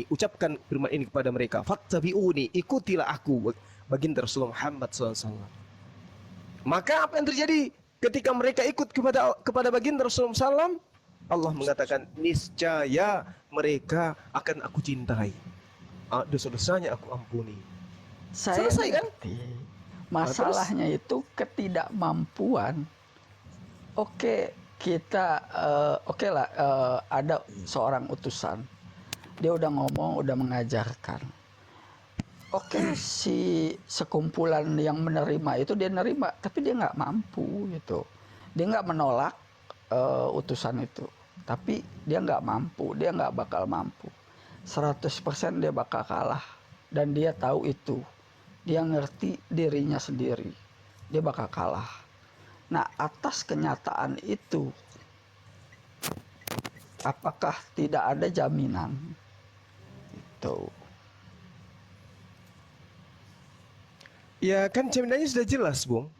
ucapkan firman ini kepada mereka, fattabi'uni, ikutilah aku, baginda Rasulullah Muhammad SAW. Maka apa yang terjadi ketika mereka ikut kepada baginda Rasulullah SAW? Allah mengatakan, niscaya mereka akan aku cintai, dosa-dosanya aku ampuni. Saya Selesai kan? Masalahnya itu ketidakmampuan. Oke, kita oke lah, ada seorang utusan, dia udah ngomong, udah mengajarkan. Oke, si sekumpulan yang menerima itu dia nerima, tapi dia nggak mampu gitu. Dia nggak menolak utusan itu, tapi dia nggak mampu, dia nggak bakal mampu. 100% dia bakal kalah, dan dia tahu itu. Dia ngerti dirinya sendiri, dia bakal kalah. Nah, atas kenyataan itu, apakah tidak ada jaminan? Itu. Ya kan jaminannya sudah jelas, Bung.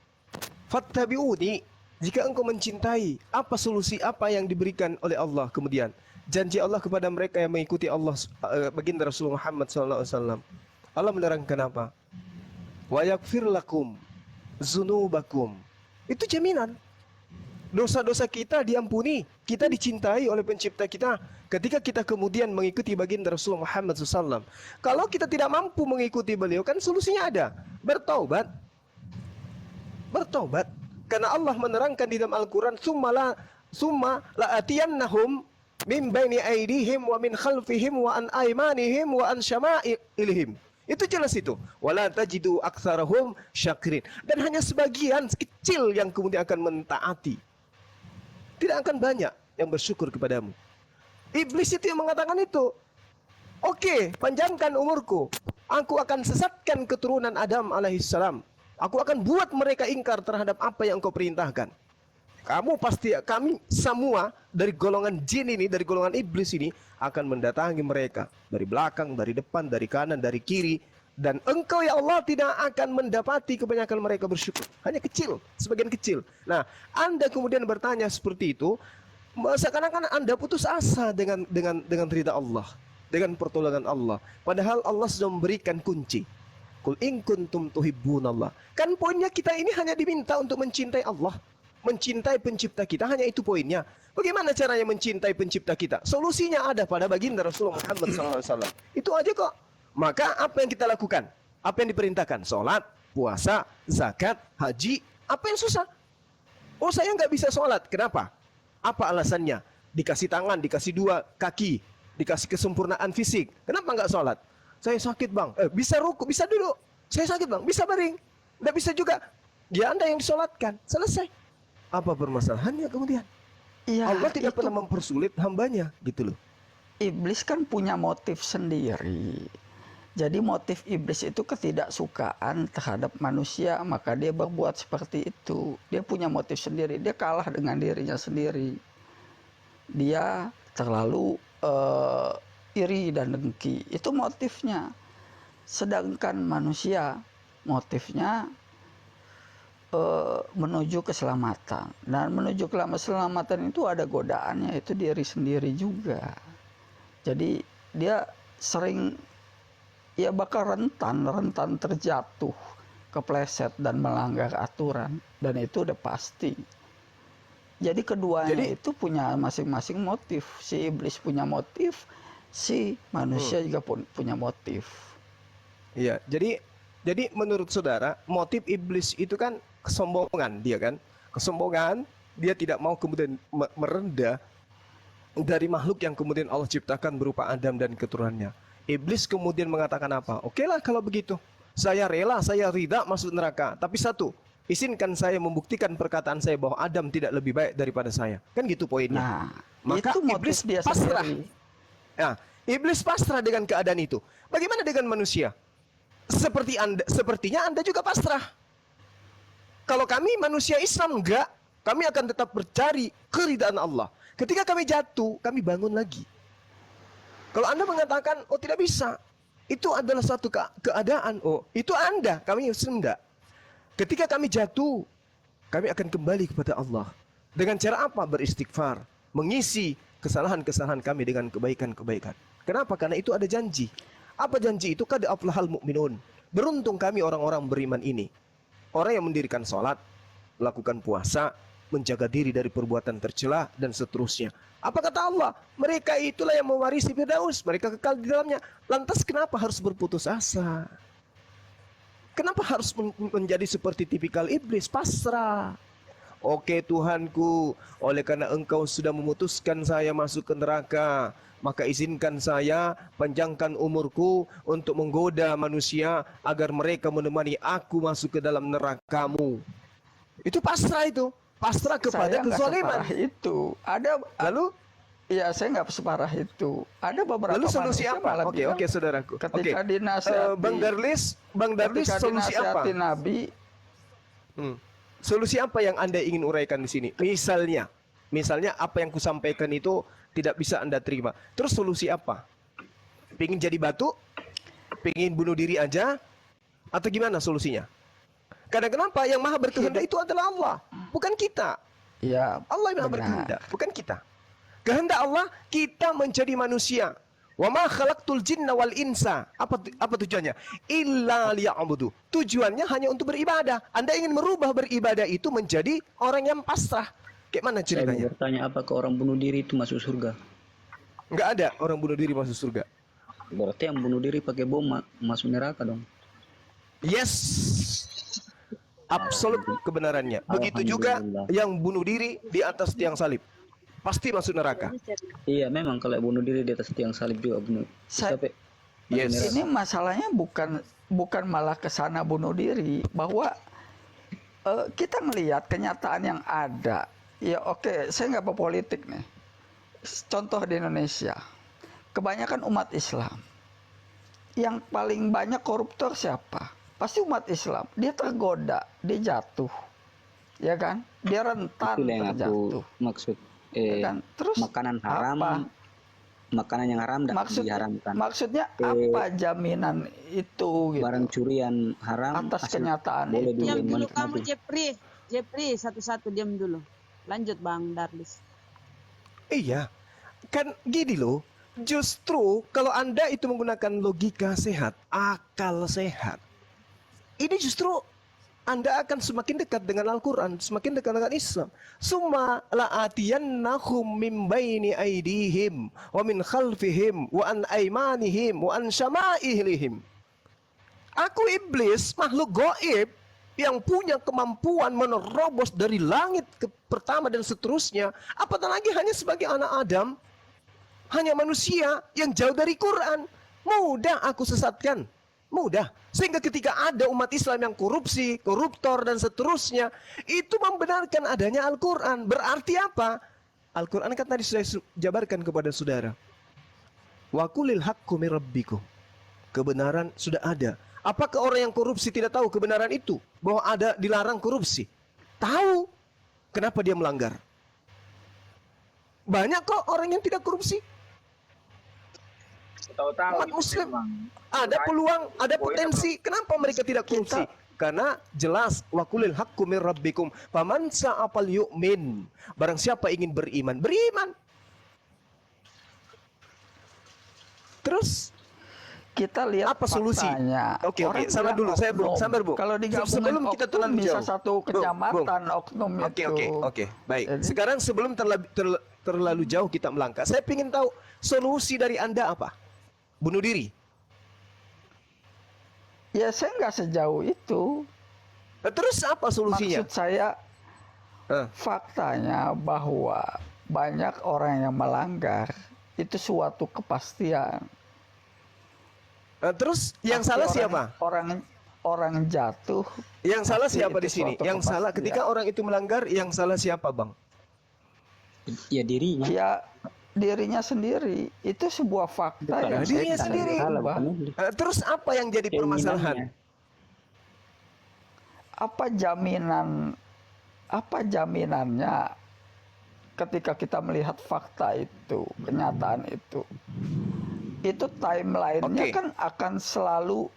Fattabi'uni, jika engkau mencintai, apa solusi apa yang diberikan oleh Allah kemudian? Janji Allah kepada mereka yang mengikuti Allah, baginda Rasulullah Muhammad SAW. Allah menerangkan apa? Wa yaghfir lakum dzunubakum. Itu jaminan. Dosa-dosa kita diampuni, kita dicintai oleh pencipta kita ketika kita kemudian mengikuti baginda Rasulullah Muhammad SAW. Kalau kita tidak mampu mengikuti beliau, kan solusinya ada, bertaubat. Bertaubat. Karena Allah menerangkan di dalam Al-Quran, summa la atiyannahum min baini aydihim wa min khalfihim wa an aymanihim wa an syama'ilihim. Itu jelas itu. Wala tajidu aktsarahum syakirin. Dan hanya sebagian kecil yang kemudian akan mentaati. Tidak akan banyak yang bersyukur kepadamu. Iblis itu yang mengatakan itu. Oke, panjangkan umurku. Aku akan sesatkan keturunan Adam alaihissalam. Aku akan buat mereka ingkar terhadap apa yang engkau perintahkan. Kami semua dari golongan jin ini, dari golongan iblis ini akan mendatangi mereka dari belakang, dari depan, dari kanan, dari kiri. Dan engkau ya Allah tidak akan mendapati kebanyakan mereka bersyukur. Hanya kecil, sebagian kecil. Nah, Anda kemudian bertanya seperti itu, seakan-akan Anda putus asa dengan ridha Allah, dengan pertolongan Allah. Padahal Allah sudah memberikan kunci. Qul in kuntum tuhibbunallah. Kan poinnya kita ini hanya diminta untuk mencintai Allah, mencintai pencipta kita, hanya itu poinnya. Bagaimana caranya mencintai pencipta kita? Solusinya ada pada baginda Rasulullah Muhammad SAW. Itu aja kok. Maka apa yang kita lakukan? Apa yang diperintahkan? Sholat, puasa, zakat, haji. Apa yang susah? Oh, saya nggak bisa sholat. Kenapa? Apa alasannya? Dikasih tangan, dikasih dua kaki, dikasih kesempurnaan fisik. Kenapa nggak sholat? Saya sakit, bang. Bisa ruku, bisa duduk. Saya sakit, bang. Bisa baring. Nggak bisa juga. Ya Anda yang disolatkan. Selesai. Apa permasalahannya kemudian? Ya, Allah tidak itu pernah mempersulit hambanya, gitu loh. iblis kan punya motif sendiri. Jadi motif iblis itu ketidaksukaan terhadap manusia, maka dia berbuat seperti itu. Dia punya motif sendiri, dia kalah dengan dirinya sendiri. Dia terlalu iri dan dengki, itu motifnya. Sedangkan manusia motifnya menuju keselamatan. Dan menuju keselamatan itu ada godaannya, itu diri sendiri juga. Jadi dia sering ya bakal rentan terjatuh, kepleset dan melanggar aturan, dan itu udah pasti. Jadi keduanya itu punya masing-masing motif. Si iblis punya motif, si manusia juga punya motif. Iya, jadi menurut saudara, motif iblis itu kan kesombongan dia kan. Kesombongan, dia tidak mau kemudian merendah dari makhluk yang kemudian Allah ciptakan berupa Adam dan keturunannya. Iblis kemudian mengatakan apa? Oke lah kalau begitu. Saya rela, saya ridha masuk neraka. Tapi satu, izinkan saya membuktikan perkataan saya bahwa Adam tidak lebih baik daripada saya. Kan gitu poinnya. Nah, maka itu motif iblis dia pasrah. sendiri. Nah, iblis pasrah dengan keadaan itu. Bagaimana dengan manusia? Sepertinya Anda juga pasrah. Kalau kami manusia Islam enggak, kami akan tetap mencari keridhaan Allah. Ketika kami jatuh, kami bangun lagi. Kalau Anda mengatakan, oh tidak bisa, itu adalah suatu keadaan. Oh, itu Anda, kami Muslim enggak. Ketika kami jatuh, kami akan kembali kepada Allah. Dengan cara apa? Beristighfar, mengisi kesalahan-kesalahan kami dengan kebaikan-kebaikan. Kenapa? Karena itu ada janji. Apa janji itu? Qad aflahal mu'minun. Beruntung kami orang-orang beriman ini. Orang yang mendirikan sholat, melakukan puasa, menjaga diri dari perbuatan tercela, dan seterusnya. Apa kata Allah? Mereka itulah yang mewarisi Firdaus. Mereka kekal di dalamnya. Lantas kenapa harus berputus asa? Kenapa harus menjadi seperti tipikal iblis? Pasrah. Oke Tuhanku, oleh karena Engkau sudah memutuskan saya masuk ke neraka, maka izinkan saya panjangkan umurku untuk menggoda manusia agar mereka menemani aku masuk ke dalam neraka-Mu. Itu pasrah itu. Pasrah kepada Saya nggak kezaliman. separah itu. Ada Lalu? Ya, saya nggak separah itu. Ada beberapa Lalu solusi manusia apa? malah Oke, bilang, oke saudaraku. ketika Oke. dinasihati, Bang Darlis, ketika solusi apa? dinasihati Nabi, Solusi apa yang Anda ingin uraikan di sini? Misalnya apa yang kusampaikan itu tidak bisa Anda terima. Terus solusi apa? Pengen jadi batu? Pengen bunuh diri aja? Atau gimana solusinya? Karena kenapa? Yang maha berkehendak itu adalah Allah, bukan kita. ya Allah yang maha benar. berkehendak, bukan kita. Kehendak Allah kita menjadi manusia. Wa ma khalaqtul jinna wal insa. Apa tujuannya? Illa liya'budu. Tujuannya hanya untuk beribadah. Anda ingin merubah beribadah itu menjadi orang yang pasrah. Kayak mana Saya mau ceritanya? bertanya, apakah orang bunuh diri itu masuk surga? Enggak ada orang bunuh diri masuk surga. Berarti yang bunuh diri pakai bom masuk neraka dong. Yes. Absolut kebenarannya. Begitu juga Alhamdulillah. yang bunuh diri di atas tiang salib. Pasti masuk neraka. Iya, memang kalau bunuh diri di atas tiang salib juga bunuh. Saya- Sampai Yes. Ini masalahnya bukan malah ke sana bunuh diri, bahwa kita ngelihat kenyataan yang ada. Ya oke, saya nggak berpolitik nih. Contoh di Indonesia, kebanyakan umat Islam. Yang paling banyak koruptor siapa? Pasti umat Islam. Dia tergoda, dia jatuh, ya kan? Dia rentan itulah yang aku terjatuh. maksud. Ya kan? Terus Makanan haram, apa? makanan yang haram dan diharamkan. Maksudnya apa jaminan itu gitu, Barang curian haram atas asal kenyataan boleh itu? Diam dulu menikmati. kamu, Jepri, satu-satu diam dulu. Lanjut Bang Darlis. Iya. Kan gini loh. Justru kalau Anda itu menggunakan logika sehat, akal sehat, ini justru Anda akan semakin dekat dengan Al-Quran, semakin dekat dengan Islam. Summa la'atiyannahum min baini aidihim wa min khalfihim wa an aimanihim wa an syama'ihim. Aku iblis, makhluk goib yang punya kemampuan menerobos dari langit ke pertama dan seterusnya. Apatah lagi hanya sebagai anak Adam, hanya manusia yang jauh dari Quran. Mudah aku sesatkan. Mudah. Sehingga ketika ada umat Islam yang korupsi, koruptor dan seterusnya, itu membenarkan adanya Al-Quran. Berarti apa? Al-Quran kan tadi sudah jabarkan kepada saudara. Wa qulil haqqu min rabbikum. Kebenaran sudah ada. Apakah orang yang korupsi tidak tahu kebenaran itu? Bahwa ada dilarang korupsi? Tahu. Kenapa dia melanggar? Banyak kok orang yang tidak korupsi. Tahu-tahu Umat gitu Muslim memang. ada peluang, ada potensi. Kenapa mereka tidak korupsi? Karena jelas waqulil haqqu min rabbikum faman sa'afal yu'min. Barang siapa ingin beriman, beriman. Terus Kita lihat apa solusi? faktanya. Oke, Orang sabar bilang dulu, saya Bu. oknum. Sabar Bu. Kalau digabungin Sebelum kita oknum terlalu bisa jauh. satu Bung, kecamatan oknum Oke, itu. oke. Baik. Jadi- Sekarang sebelum terlalu jauh kita melangkah, saya ingin tahu solusi dari Anda apa? Bunuh diri. Ya saya nggak sejauh itu. Terus apa solusinya? Maksud saya Eh, faktanya bahwa banyak orang yang melanggar itu suatu kepastian. terus yang Pasti salah orang- siapa? Orang jatuh. Yang salah Pasti siapa itu di sini? suatu Yang salah kepastian. ketika orang itu melanggar, yang salah siapa, Bang? Ya dirinya. Ya dirinya sendiri. Itu sebuah fakta Bukan yang dirinya bisa sendiri. Salah, dirubah. bukan iblis. Terus apa yang jadi permasalahan? Keinginannya. Apa jaminannya ketika kita melihat fakta itu, kenyataan itu timeline-nya Oke. kan akan selalu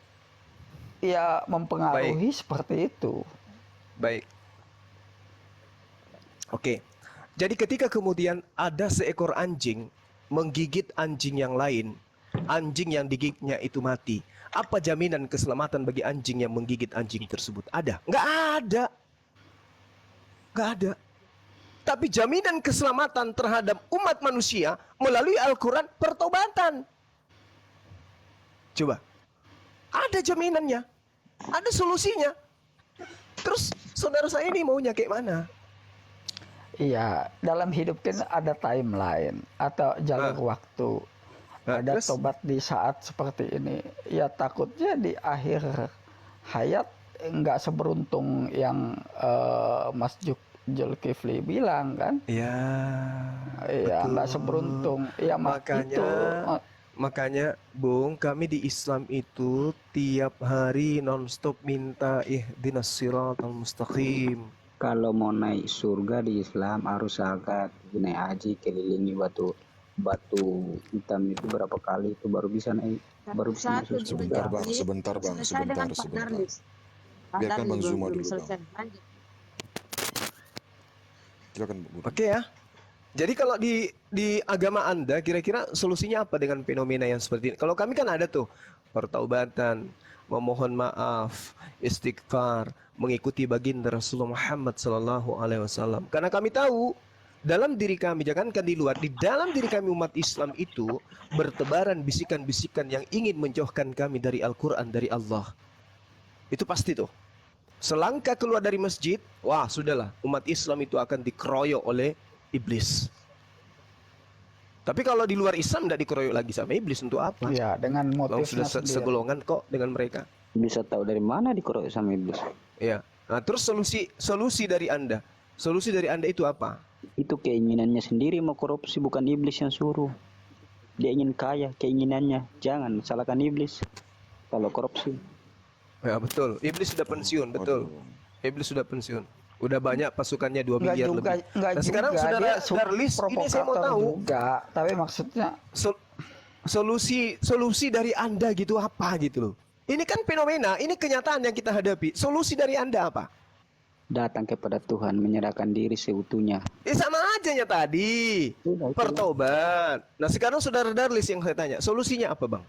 ya mempengaruhi seperti itu. Baik. Oke. Jadi ketika kemudian ada seekor anjing menggigit anjing yang lain, anjing yang digigitnya itu mati. Apa jaminan keselamatan bagi anjing yang menggigit anjing tersebut? Ada? Nggak ada. Nggak ada. Tapi jaminan keselamatan terhadap umat manusia melalui Al-Quran pertobatan. Coba. Ada jaminannya. Ada solusinya. Terus saudara saya ini maunya kayak mana? Iya, dalam hidup kan ada timeline atau jalur waktu. Ada Terus? tobat di saat seperti ini. Ya takutnya di akhir hayat nggak seberuntung yang Mas Zulkifli bilang kan. Ya. Iya, nggak betul. seberuntung. Ya Makanya, makanya Bung, kami di Islam itu tiap hari nonstop minta ihdinas siratal mustaqim. Kalau mau naik surga di Islam harus agak naik haji kelilingi batu hitam itu berapa kali itu baru bisa naik, baru bisa masuk Sebentar surga. bang, sebentar bang, Selesai dengan sebentar, Pak sebentar. Darlis. Pak Biarkan Darlis Bang Zuma belum dulu, selesai. Lanjut. Silakan Bu. Oke ya. Jadi kalau di agama Anda kira-kira solusinya apa dengan fenomena yang seperti ini? Kalau kami kan ada tuh pertaubatan, memohon maaf, istighfar, mengikuti baginda Rasulullah Muhammad sallallahu alaihi wasallam. Karena kami tahu dalam diri kami, jangankan di luar, di dalam diri kami umat Islam itu bertebaran bisikan-bisikan yang ingin menjauhkan kami dari Al-Qur'an, dari Allah. Itu pasti tuh. Selangkah keluar dari masjid, wah sudahlah, umat Islam itu akan dikeroyok oleh iblis. Tapi kalau di luar Islam tidak dikeroyok lagi sama iblis, untuk apa? ya dengan Kalau motifnya sudah sendiri. segolongan kok dengan mereka. Bisa tahu dari mana dikeroyok sama iblis? Ya. Nah, terus solusi dari Anda. Solusi dari Anda itu apa? Itu keinginannya sendiri mau korupsi, bukan iblis yang suruh. Dia ingin kaya, keinginannya. Jangan salahkan iblis kalau korupsi. Ya, betul. Iblis sudah pensiun, betul. Aduh. Iblis sudah pensiun. Udah banyak pasukannya 2 Nggak miliar juga, lebih. nggak Nah, sekarang juga. saudara Dia Darlis, ini saya mau provokator tahu juga, tapi maksudnya solusi dari Anda gitu apa gitu loh. Ini kan fenomena, ini kenyataan yang kita hadapi. Solusi dari Anda apa? Datang kepada Tuhan, menyerahkan diri seutuhnya. Sama aja ya tadi. Sudah, itu. Pertobat. Nah, sekarang saudara Darlis yang saya tanya, solusinya apa, Bang?